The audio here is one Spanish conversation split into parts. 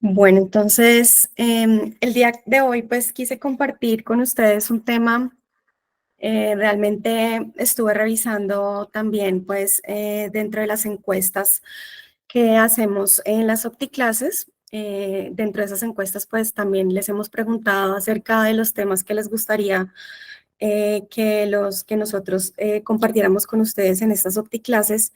Bueno, entonces el día de hoy pues quise compartir con ustedes un tema. Realmente estuve revisando también pues dentro de las encuestas que hacemos en las OptiClasses. Dentro de esas encuestas pues también les hemos preguntado acerca de los temas que les gustaría que nosotros compartiéramos con ustedes en estas OptiClasses.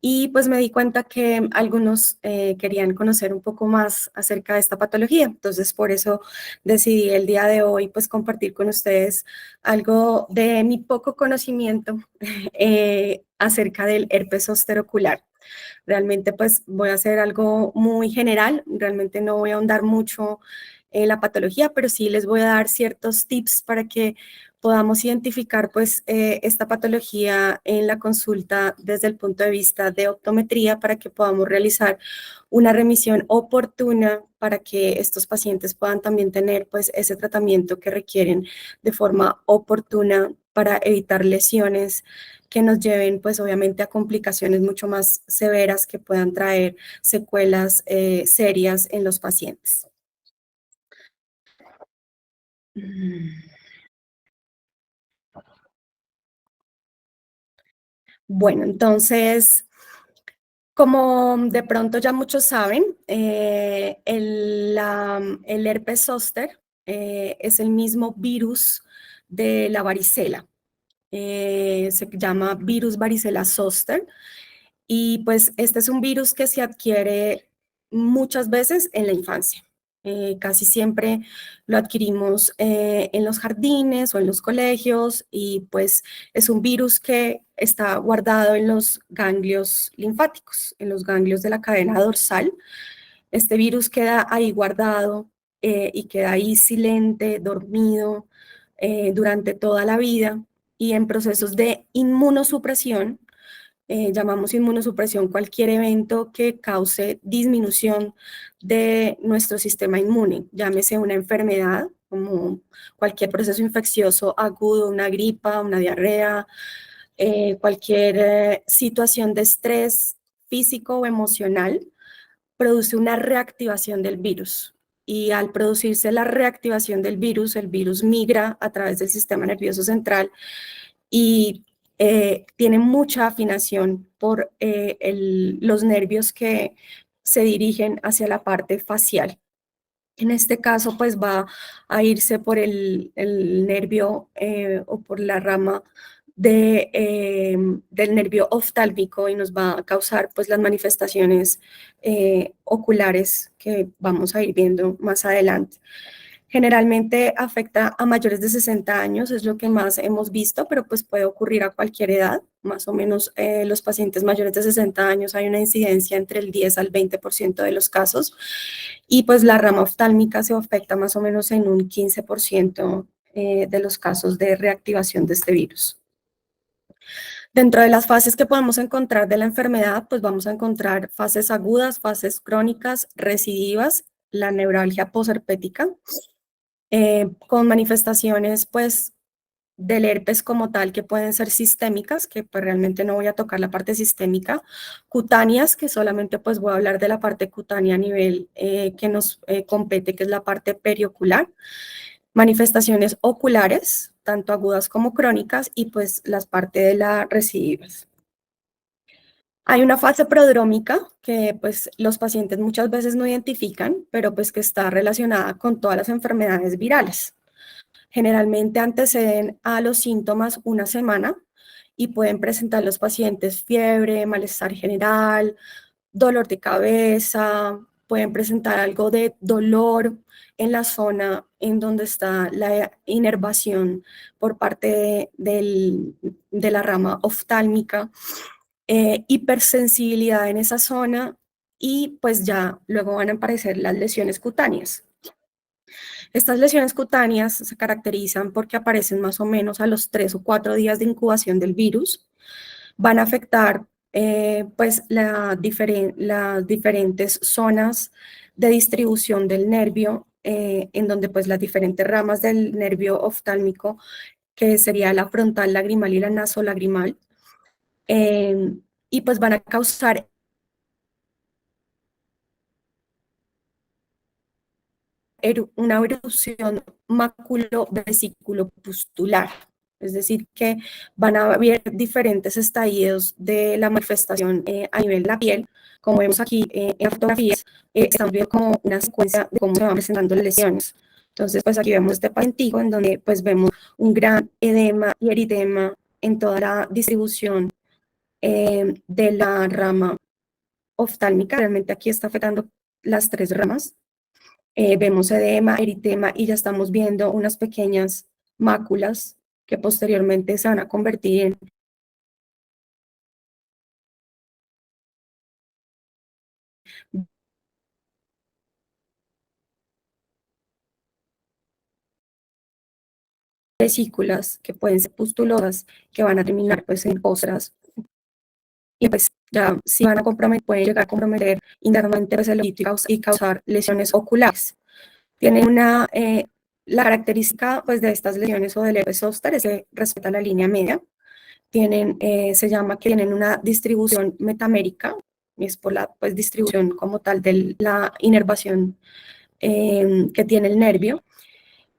Y pues me di cuenta que algunos querían conocer un poco más acerca de esta patología. Entonces, por eso decidí el día de hoy pues compartir con ustedes algo de mi poco conocimiento acerca del herpes zóster ocular. Realmente pues voy a hacer algo muy general, realmente no voy a ahondar mucho en la patología, pero sí les voy a dar ciertos tips para que podamos identificar pues esta patología en la consulta desde el punto de vista de optometría para que podamos realizar una remisión oportuna para que estos pacientes puedan también tener pues ese tratamiento que requieren de forma oportuna para evitar lesiones que nos lleven pues obviamente a complicaciones mucho más severas que puedan traer secuelas serias en los pacientes. Bueno, entonces, como de pronto ya muchos saben, el herpes zóster es el mismo virus de la varicela. Se llama virus varicela zóster. Y pues este es un virus que se adquiere muchas veces en la infancia. Casi siempre lo adquirimos en los jardines o en los colegios y pues es un virus que está guardado en los ganglios linfáticos, en los ganglios de la cadena dorsal. Este virus queda ahí guardado y queda ahí silente, dormido durante toda la vida y en procesos de inmunosupresión. Llamamos inmunosupresión cualquier evento que cause disminución de nuestro sistema inmune, llámese una enfermedad como cualquier proceso infeccioso agudo, una gripa, una diarrea, cualquier situación de estrés físico o emocional, produce una reactivación del virus. Y al producirse la reactivación del virus, el virus migra a través del sistema nervioso central y tiene mucha afinación por los nervios que se dirigen hacia la parte facial. En este caso, pues va a irse por el nervio o por la rama del nervio oftálmico y nos va a causar pues las manifestaciones oculares que vamos a ir viendo más adelante. Generalmente afecta a mayores de 60 años, es lo que más hemos visto, pero pues puede ocurrir a cualquier edad. Más o menos los pacientes mayores de 60 años hay una incidencia entre el 10 al 20% de los casos y pues la rama oftálmica se afecta más o menos en un 15% de los casos de reactivación de este virus. Dentro de las fases que podemos encontrar de la enfermedad, pues vamos a encontrar fases agudas, fases crónicas, recidivas, la neuralgia posherpética, con manifestaciones pues del herpes como tal que pueden ser sistémicas, que pues realmente no voy a tocar la parte sistémica, cutáneas, que solamente pues voy a hablar de la parte cutánea a nivel que nos compete, que es la parte periocular, manifestaciones oculares, tanto agudas como crónicas, y pues las partes de las recidivas. Hay una fase prodrómica que pues los pacientes muchas veces no identifican, pero pues que está relacionada con todas las enfermedades virales. Generalmente anteceden a los síntomas una semana y pueden presentar los pacientes fiebre, malestar general, dolor de cabeza, pueden presentar algo de dolor en la zona en donde está la inervación por parte de la rama oftálmica, hipersensibilidad en esa zona y pues ya luego van a aparecer las lesiones cutáneas. Estas lesiones cutáneas se caracterizan porque aparecen más o menos a los 3 o 4 días de incubación del virus. Van a afectar pues las diferentes zonas de distribución del nervio, en donde pues las diferentes ramas del nervio oftálmico, que sería la frontal lagrimal y la nasolagrimal, eh, y pues van a causar una erupción maculovesiculopustular. Es decir, que van a haber diferentes estadios de la manifestación a nivel de la piel. Como vemos aquí en las fotografías, estamos viendo como una secuencia de cómo se van presentando las lesiones. Entonces, pues aquí vemos este pacientico en donde pues vemos un gran edema y eritema en toda la distribución de la rama oftálmica. Realmente aquí está afectando las tres ramas. Vemos edema, eritema y ya estamos viendo unas pequeñas máculas que posteriormente se van a convertir en vesículas que pueden ser pustulosas, que van a terminar pues en costras y pues ya si van a comprometer, pueden llegar a comprometer internamente pues, el ojo y causar lesiones oculares. Tienen la característica pues de estas lesiones o del herpes zóster es que respeta la línea media. Se llama que tienen una distribución metamérica, es por la pues, distribución como tal de la inervación que tiene el nervio.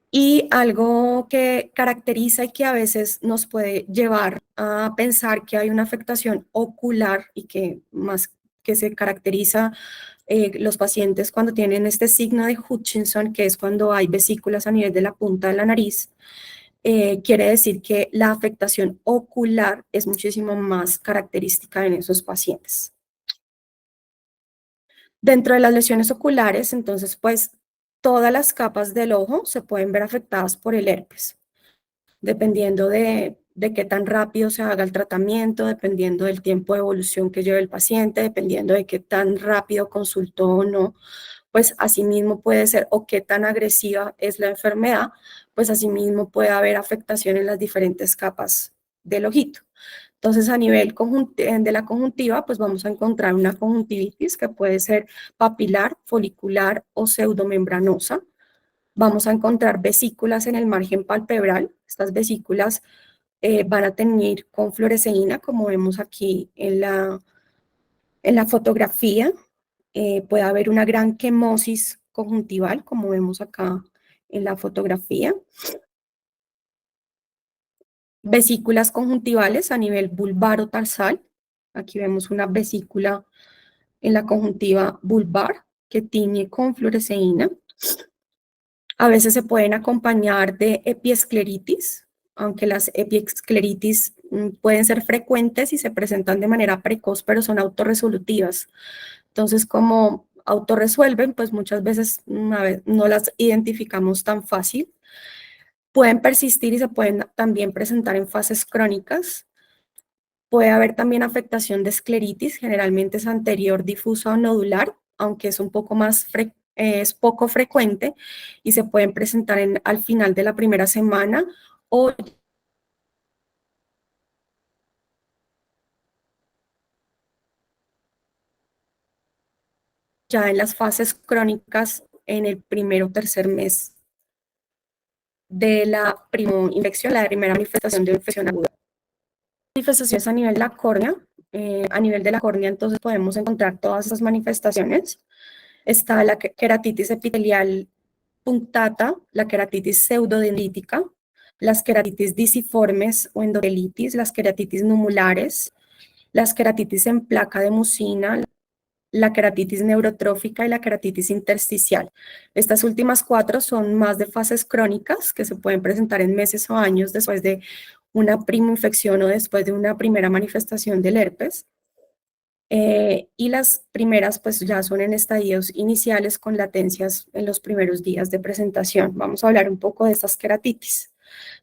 Y algo que caracteriza y que a veces nos puede llevar a pensar que hay una afectación ocular y que más que se caracteriza los pacientes cuando tienen este signo de Hutchinson, que es cuando hay vesículas a nivel de la punta de la nariz, quiere decir que la afectación ocular es muchísimo más característica en esos pacientes. Dentro de las lesiones oculares, entonces, pues todas las capas del ojo se pueden ver afectadas por el herpes, dependiendo de qué tan rápido se haga el tratamiento, dependiendo del tiempo de evolución que lleve el paciente, dependiendo de qué tan rápido consultó o no, pues asimismo puede ser, o qué tan agresiva es la enfermedad, pues asimismo puede haber afectación en las diferentes capas del ojito. Entonces, a nivel de la conjuntiva, pues vamos a encontrar una conjuntivitis que puede ser papilar, folicular o pseudomembranosa. Vamos a encontrar vesículas en el margen palpebral. Estas vesículas van a tener con fluoresceína, como vemos aquí en la fotografía. Puede haber una gran quemosis conjuntival, como vemos acá en la fotografía. Vesículas conjuntivales a nivel vulvar o tarsal. Aquí vemos una vesícula en la conjuntiva vulvar que tiñe con fluoresceína. A veces se pueden acompañar de epiescleritis, aunque las epiescleritis pueden ser frecuentes y se presentan de manera precoz, pero son autorresolutivas. Entonces, como autorresuelven, pues muchas veces no las identificamos tan fácil. Pueden persistir y se pueden también presentar en fases crónicas. Puede haber también afectación de escleritis, generalmente es anterior, difusa o nodular, aunque es un poco más es poco frecuente y se pueden presentar al final de la primera semana o ya en las fases crónicas en el primer o tercer mes de la infección, la primera manifestación de infección aguda. Manifestaciones a nivel de la córnea. A nivel de la córnea, entonces podemos encontrar todas esas manifestaciones. Está la queratitis epitelial punctata, la queratitis pseudodendrítica, las queratitis disiformes o endotelitis, las queratitis numulares, las queratitis en placa de mucina, la queratitis neurotrófica y la queratitis intersticial. Estas últimas cuatro son más de fases crónicas que se pueden presentar en meses o años después de una infección o después de una primera manifestación del herpes. Y las primeras pues ya son en estadios iniciales con latencias en los primeros días de presentación. Vamos a hablar un poco de estas queratitis.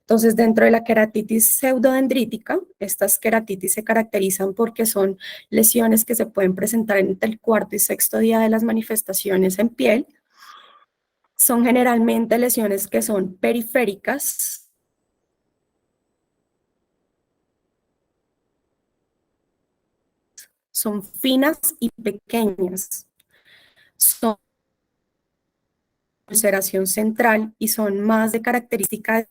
Entonces, dentro de la queratitis pseudodendrítica, estas queratitis se caracterizan porque son lesiones que se pueden presentar entre el cuarto y sexto día de las manifestaciones en piel. Son generalmente lesiones que son periféricas, son finas y pequeñas, son ulceración central y son más de características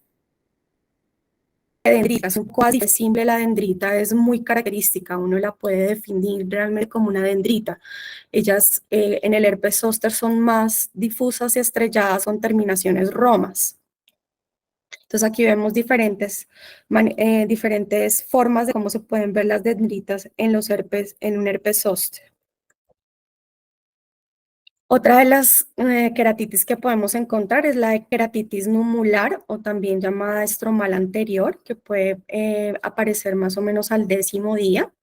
dendrita, es un poco así simple, la dendrita es muy característica, uno la puede definir realmente como una dendrita. Ellas en el herpes zóster son más difusas y estrelladas, son terminaciones romas. Entonces aquí vemos diferentes formas de cómo se pueden ver las dendritas en los herpes, en un herpes zóster. Otra de las queratitis que podemos encontrar es la de queratitis numular o también llamada estromal anterior, que puede aparecer más o menos al 10º día.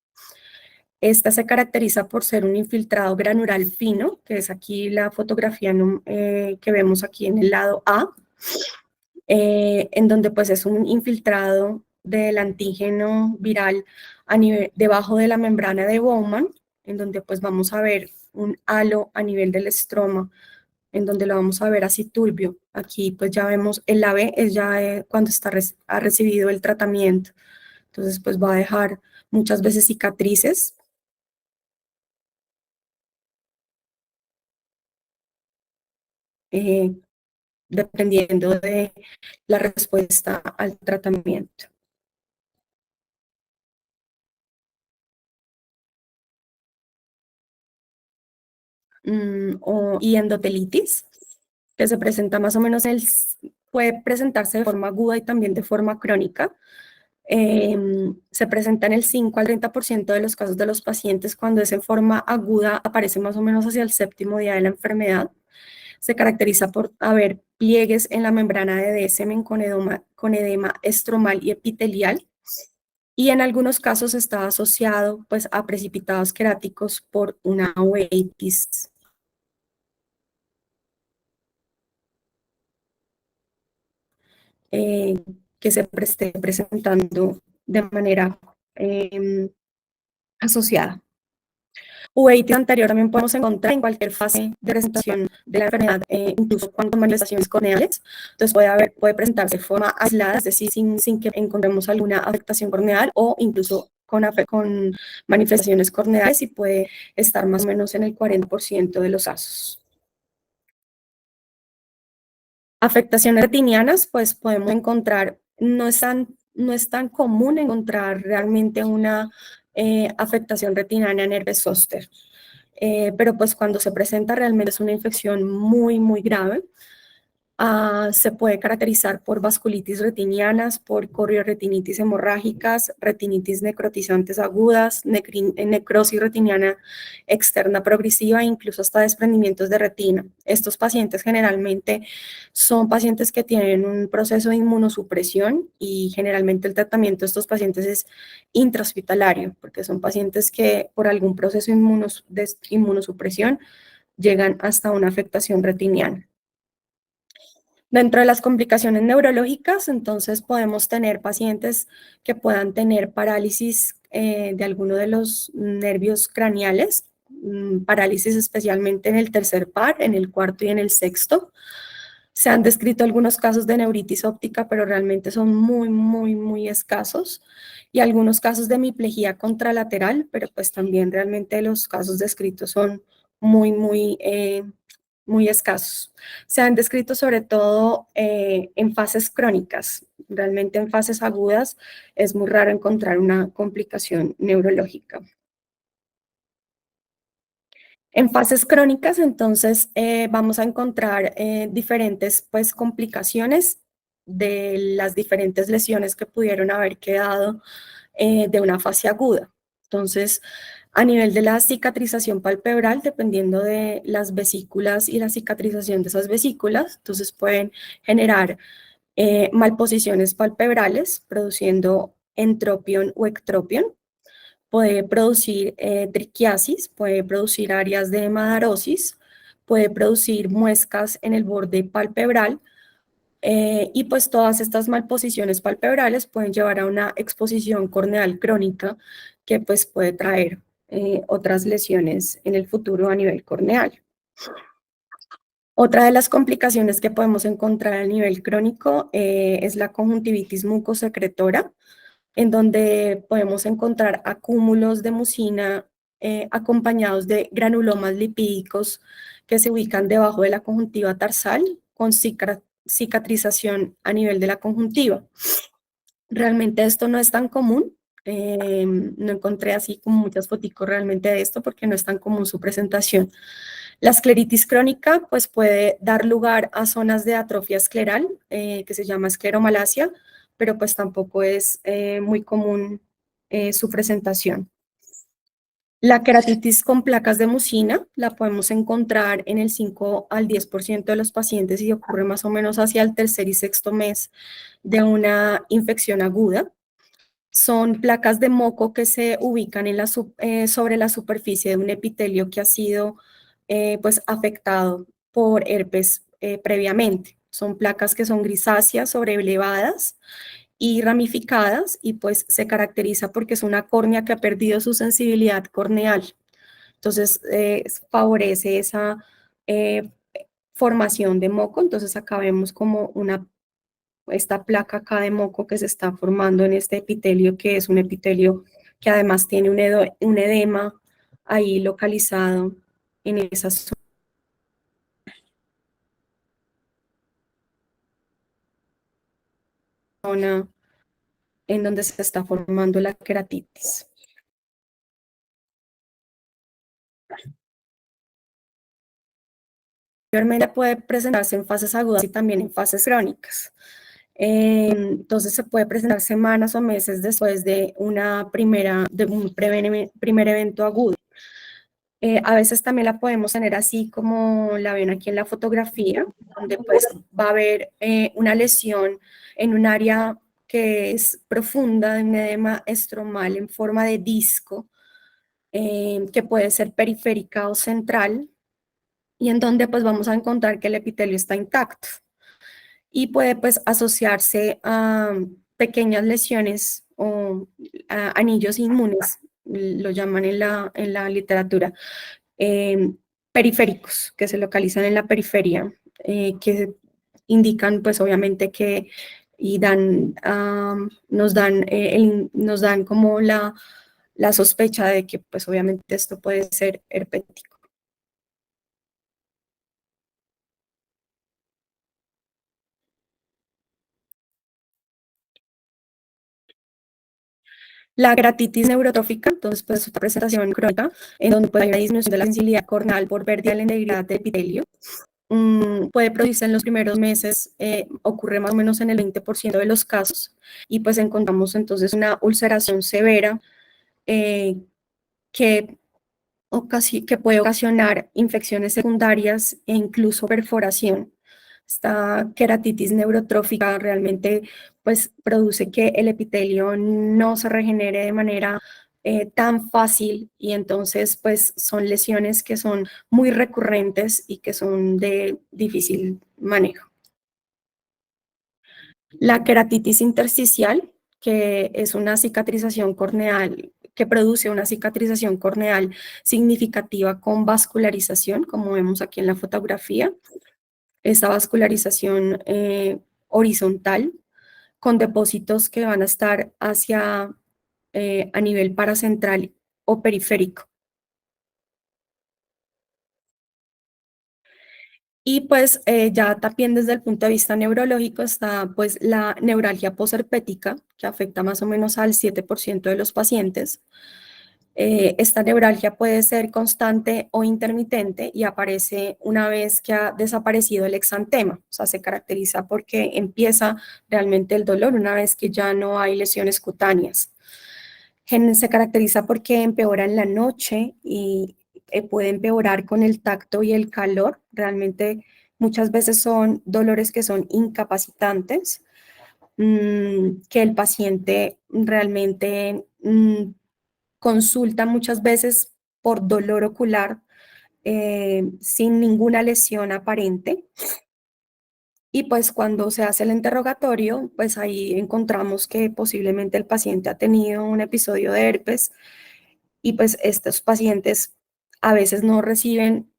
Esta se caracteriza por ser un infiltrado granular fino, que es aquí la fotografía que vemos aquí en el lado A, en donde pues es un infiltrado del antígeno viral debajo de la membrana de Bowman, en donde pues vamos a ver un halo a nivel del estroma, en donde lo vamos a ver así turbio. Aquí pues ya vemos el AB es ya cuando ha recibido el tratamiento. Entonces pues va a dejar muchas veces cicatrices. Eh, dependiendo de la respuesta al tratamiento. Y endotelitis, que se presenta más o menos, puede presentarse de forma aguda y también de forma crónica. Se presenta en el 5 al 30% de los casos de los pacientes. Cuando es en forma aguda, aparece más o menos hacia el 7º día de la enfermedad. Se caracteriza por haber pliegues en la membrana de Descemen con edema estromal y epitelial, y en algunos casos está asociado pues, a precipitados queráticos por una uveitis. Que se esté presentando de manera asociada. Uveitis anterior también podemos encontrar en cualquier fase de presentación de la enfermedad, incluso cuando manifestaciones corneales. Entonces puede presentarse de forma aislada, es decir, sin que encontremos alguna afectación corneal, o incluso con manifestaciones corneales, y puede estar más o menos en el 40% de los casos. Afectaciones retinianas, pues podemos encontrar, no es tan común encontrar realmente una afectación retiniana en herpes zóster, pero pues cuando se presenta realmente es una infección muy, muy grave. Se puede caracterizar por vasculitis retinianas, por corioretinitis hemorrágicas, retinitis necrotizantes agudas, necrosis retiniana externa progresiva e incluso hasta desprendimientos de retina. Estos pacientes generalmente son pacientes que tienen un proceso de inmunosupresión, y generalmente el tratamiento de estos pacientes es intrahospitalario, porque son pacientes que por algún proceso de inmunosupresión llegan hasta una afectación retiniana. Dentro de las complicaciones neurológicas, entonces podemos tener pacientes que puedan tener parálisis de alguno de los nervios craneales, parálisis especialmente en el tercer par, en el cuarto y en el sexto. Se han descrito algunos casos de neuritis óptica, pero realmente son muy, muy, muy escasos. Y algunos casos de hemiplegia contralateral, pero pues también realmente los casos descritos son muy, muy escasos. Se han descrito sobre todo en fases crónicas. Realmente en fases agudas es muy raro encontrar una complicación neurológica. En fases crónicas, entonces, vamos a encontrar diferentes pues, complicaciones de las diferentes lesiones que pudieron haber quedado de una fase aguda. Entonces, a nivel de la cicatrización palpebral, dependiendo de las vesículas y la cicatrización de esas vesículas, entonces pueden generar malposiciones palpebrales, produciendo entropión o ectropión. Puede producir triquiasis, puede producir áreas de hemadarosis, puede producir muescas en el borde palpebral, y pues todas estas malposiciones palpebrales pueden llevar a una exposición corneal crónica que pues puede traer otras lesiones en el futuro a nivel corneal. Otra de las complicaciones que podemos encontrar a nivel crónico es la conjuntivitis mucosecretora, en donde podemos encontrar acúmulos de mucina acompañados de granulomas lipídicos que se ubican debajo de la conjuntiva tarsal con cicatrización a nivel de la conjuntiva. Realmente esto no es tan común. No encontré así como muchas foticos realmente de esto porque no es tan común su presentación. La escleritis crónica pues puede dar lugar a zonas de atrofia escleral que se llama escleromalacia, pero pues tampoco es muy común su presentación. La queratitis con placas de mucina la podemos encontrar en el 5 al 10% de los pacientes y ocurre más o menos hacia el tercer y sexto mes de una infección aguda. Son placas de moco que se ubican sobre la superficie de un epitelio que ha sido pues afectado por herpes previamente. Son placas que son grisáceas, sobrelevadas y ramificadas y pues se caracteriza porque es una córnea que ha perdido su sensibilidad corneal. Entonces favorece esa eh, formación de moco. Entonces acá vemos como esta placa acá de moco que se está formando en este epitelio, que es un epitelio que además tiene un edema ahí localizado en esa zona en donde se está formando la queratitis. Posteriormente puede presentarse en fases agudas y también en fases crónicas. Entonces se puede presentar semanas o meses después de un primer evento agudo. A veces también la podemos tener así como la ven aquí en la fotografía, donde pues va a haber una lesión en un área que es profunda de un edema estromal en forma de disco, que puede ser periférica o central, y en donde pues vamos a encontrar que el epitelio está intacto y puede pues asociarse a pequeñas lesiones o a anillos inmunes, lo llaman en la literatura, eh, periféricos que se localizan en la periferia, que indican pues obviamente que y dan, nos dan como la sospecha de que pues obviamente esto puede ser herpético. La queratitis neurotrófica, entonces, pues es otra presentación crónica, en donde puede haber una disminución de la sensibilidad corneal por pérdida de la integridad del epitelio. Puede producirse en los primeros meses, ocurre más o menos en el 20% de los casos, y pues encontramos entonces una ulceración severa eh, que, que puede ocasionar infecciones secundarias e incluso perforación. Esta queratitis neurotrófica realmente pues produce que el epitelio no se regenere de manera tan fácil y entonces pues son lesiones que son muy recurrentes y que son de difícil manejo. La queratitis intersticial, que es una cicatrización corneal, que produce una cicatrización corneal significativa con vascularización, como vemos aquí en la fotografía. Esa vascularización horizontal con depósitos que van a estar a nivel paracentral o periférico. Y pues ya también desde el punto de vista neurológico está pues la neuralgia posherpética, que afecta más o menos al 7% de los pacientes. Esta neuralgia puede ser constante o intermitente y aparece una vez que ha desaparecido el exantema, o sea, se caracteriza porque empieza realmente el dolor una vez que ya no hay lesiones cutáneas. Se caracteriza porque empeora en la noche y puede empeorar con el tacto y el calor. Realmente muchas veces son dolores que son incapacitantes, que el paciente realmente consulta muchas veces por dolor ocular sin ninguna lesión aparente. Y pues cuando se hace el interrogatorio, pues ahí encontramos que posiblemente el paciente ha tenido un episodio de herpes y pues estos pacientes a veces no reciben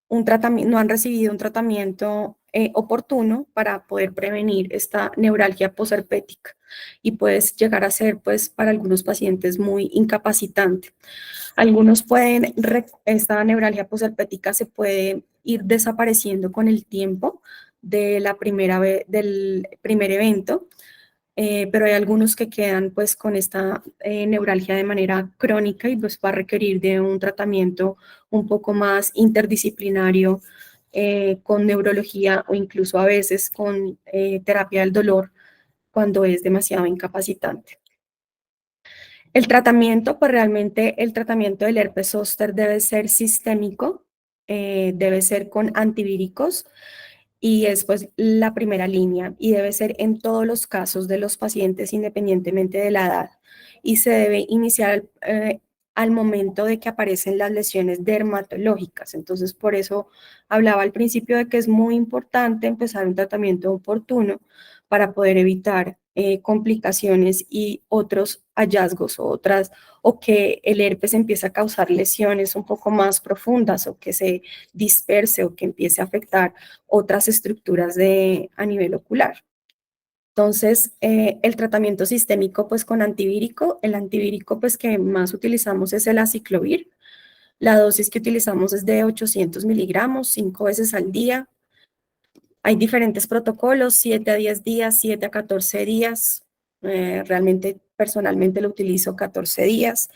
un tratamiento, no han recibido un tratamiento oportuno para poder prevenir esta neuralgia posherpética y puede llegar a ser pues para algunos pacientes muy incapacitante. Algunos pueden, esta neuralgia posherpética se puede ir desapareciendo con el tiempo del primer evento, pero hay algunos que quedan pues con esta neuralgia de manera crónica y pues va a requerir de un tratamiento un poco más interdisciplinario con neurología o incluso a veces con terapia del dolor cuando es demasiado incapacitante. El tratamiento, pues realmente el tratamiento del herpes zóster debe ser sistémico, debe ser con antivíricos y es pues la primera línea y debe ser en todos los casos de los pacientes independientemente de la edad y se debe iniciar al momento de que aparecen las lesiones dermatológicas. Entonces, por eso hablaba al principio de que es muy importante empezar un tratamiento oportuno para poder evitar complicaciones y otros hallazgos o que el herpes empiece a causar lesiones un poco más profundas o que se disperse o que empiece a afectar otras estructuras a nivel ocular. Entonces, el tratamiento sistémico, pues con antivírico, el antivírico pues que más utilizamos es el aciclovir. La dosis que utilizamos es de 800 miligramos, 5 veces al día. Hay diferentes protocolos, 7 a 10 días, 7 a 14 días. Realmente, personalmente lo utilizo 14 días.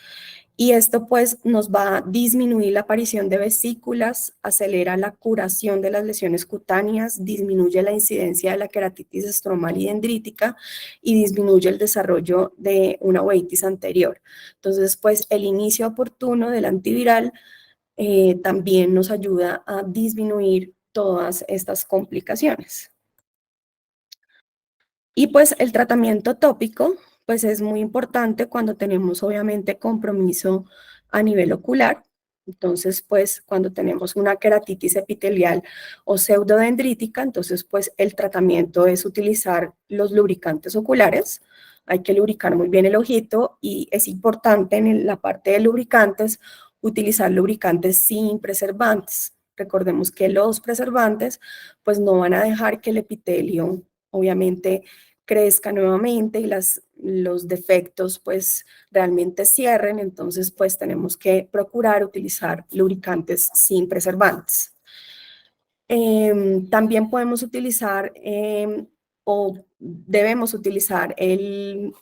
Y esto pues nos va a disminuir la aparición de vesículas, acelera la curación de las lesiones cutáneas, disminuye la incidencia de la queratitis estromal y dendrítica y disminuye el desarrollo de una uveitis anterior. Entonces, pues el inicio oportuno del antiviral también nos ayuda a disminuir todas estas complicaciones. Y pues el tratamiento tópico, pues es muy importante cuando tenemos obviamente compromiso a nivel ocular. Entonces, pues cuando tenemos una queratitis epitelial o pseudodendrítica, entonces pues el tratamiento es utilizar los lubricantes oculares. Hay que lubricar muy bien el ojito y es importante en la parte de lubricantes utilizar lubricantes sin preservantes. Recordemos que los preservantes pues no van a dejar que el epitelio obviamente crezca nuevamente y los defectos pues realmente cierren, entonces pues tenemos que procurar utilizar lubricantes sin preservantes. También podemos utilizar o debemos utilizar el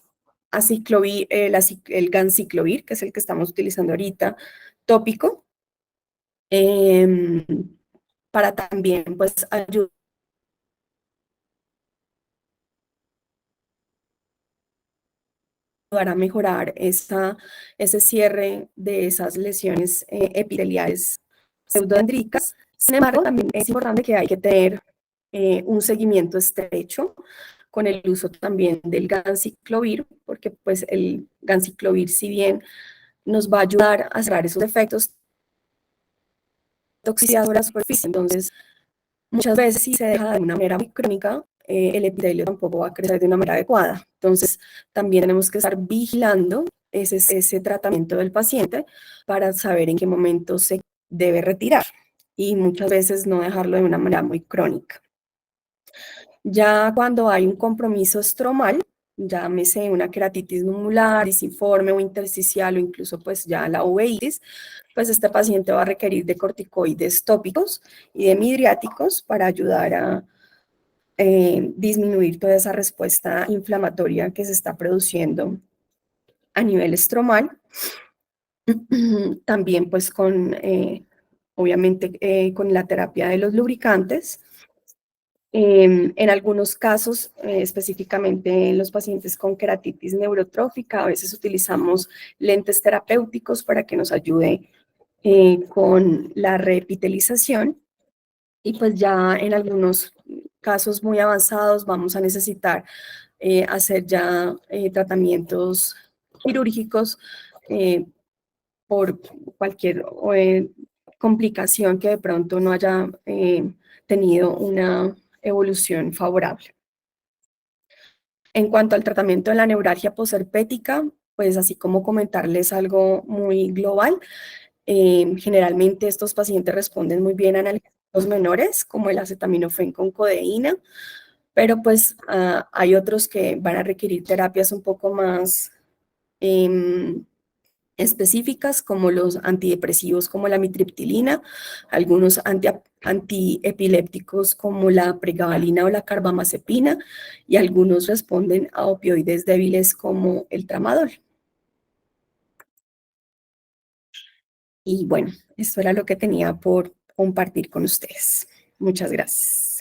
aciclovir, el ganciclovir, que es el que estamos utilizando ahorita, tópico, eh, para también pues ayudar a mejorar ese cierre de esas lesiones epiteliales pseudodendríticas. Sin embargo, también es importante que hay que tener un seguimiento estrecho con el uso también del ganciclovir, porque pues el ganciclovir, si bien nos va a ayudar a cerrar esos efectos toxicidad de la superficie, entonces muchas veces si se deja de una manera muy crónica, el epitelio tampoco va a crecer de una manera adecuada. Entonces, también tenemos que estar vigilando ese tratamiento del paciente para saber en qué momento se debe retirar y muchas veces no dejarlo de una manera muy crónica. Ya cuando hay un compromiso estromal, llámese una queratitis numular, disciforme o intersticial o incluso pues ya la uveitis, pues este paciente va a requerir de corticoides tópicos y de midriáticos para ayudar a disminuir toda esa respuesta inflamatoria que se está produciendo a nivel estromal. También pues obviamente con la terapia de los lubricantes. En algunos casos, específicamente en los pacientes con queratitis neurotrófica, a veces utilizamos lentes terapéuticos para que nos ayude con la reepitelización y pues ya en algunos casos muy avanzados vamos a necesitar hacer ya tratamientos quirúrgicos por cualquier complicación que de pronto no haya tenido una evolución favorable. En cuanto al tratamiento de la neuralgia posherpética, pues así como comentarles algo muy global, generalmente estos pacientes responden muy bien a analgésicos menores, como el acetaminofén con codeína, pero pues hay otros que van a requerir terapias un poco más específicas, como los antidepresivos, como la mitriptilina, algunos antiepilépticos como la pregabalina o la carbamazepina, y algunos responden a opioides débiles como el tramadol. Y bueno, esto era lo que tenía por compartir con ustedes. Muchas gracias.